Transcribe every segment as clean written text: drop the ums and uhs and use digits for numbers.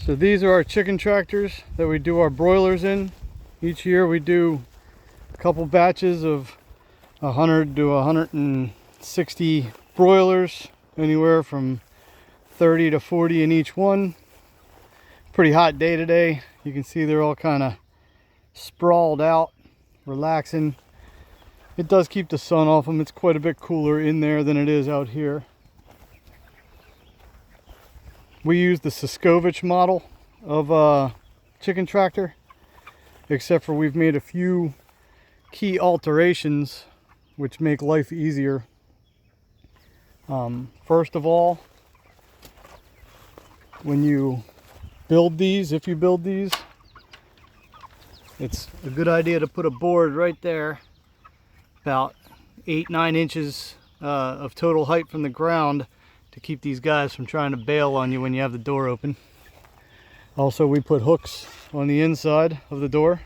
So these are our chicken tractors that we do our broilers in. Each year we do a couple batches of 100 to 160 broilers, anywhere from 30 to 40 in each one. Pretty hot day today. You can see they're all kind of sprawled out, relaxing. It does keep the sun off them. It's quite a bit cooler in there than it is out here. We use the Suscovich model of chicken tractor, except for we've made a few key alterations which make life easier. First of all, when you build these, if you build these, it's a good idea to put a board right there, about 8-9 inches of total height from the ground, to keep these guys from trying to bail on you when you have the door open. Also, we put hooks on the inside of the door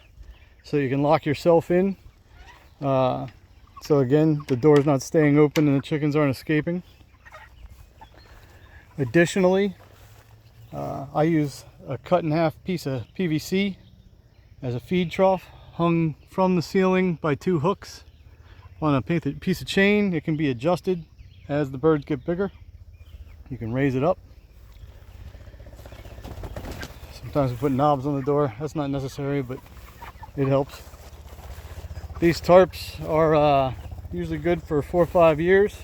so you can lock yourself in. So again, the door is not staying open and the chickens aren't escaping. Additionally, I use a cut in half piece of PVC as a feed trough, hung from the ceiling by 2 hooks on a piece of chain. It can be adjusted as the birds get bigger. You can raise it up. Sometimes we put knobs on the door. That's not necessary, but it helps. These tarps are usually good for 4 or 5 years.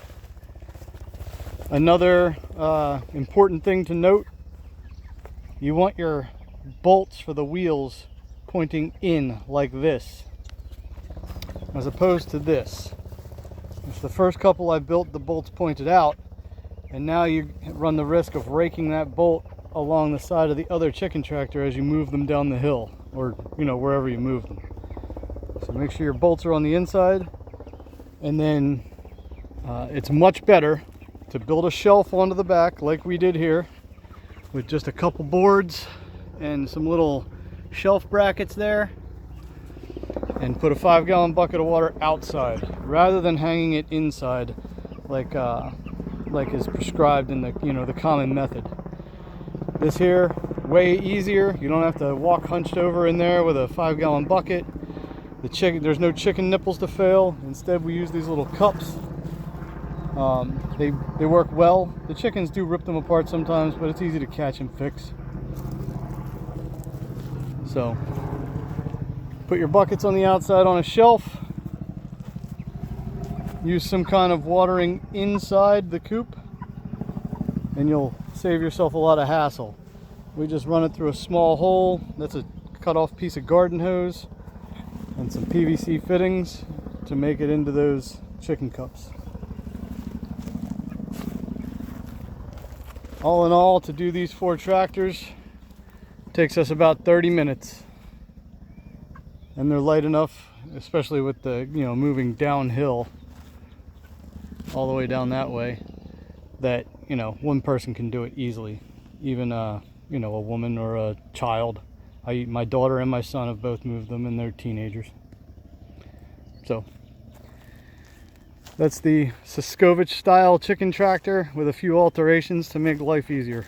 Another important thing to note, you want your bolts for the wheels pointing in like this, as opposed to this. It's the first couple I built, the bolts pointed out, and now you run the risk of raking that bolt along the side of the other chicken tractor as you move them down the hill, or wherever you move them. So make sure your bolts are on the inside, and then it's much better to build a shelf onto the back like we did here, with just a couple boards and some little shelf brackets there, and put a 5-gallon bucket of water outside rather than hanging it inside like is prescribed in the common method. This here, way easier. You don't have to walk hunched over in there with a 5-gallon bucket. There's no chicken nipples to fail. Instead, we use these little cups. They work well. The chickens do rip them apart sometimes, but it's easy to catch and fix. So put your buckets on the outside on a shelf. Use some kind of watering inside the coop, and you'll save yourself a lot of hassle. We just run it through a small hole. That's a cut off piece of garden hose and some PVC fittings to make it into those chicken cups. All in all, to do these 4 tractors takes us about 30 minutes. And they're light enough, especially with the moving downhill all the way down that way, that one person can do it easily. Even a woman or a child. My daughter and my son have both moved them, and they're teenagers. So that's the Suscovich style chicken tractor with a few alterations to make life easier.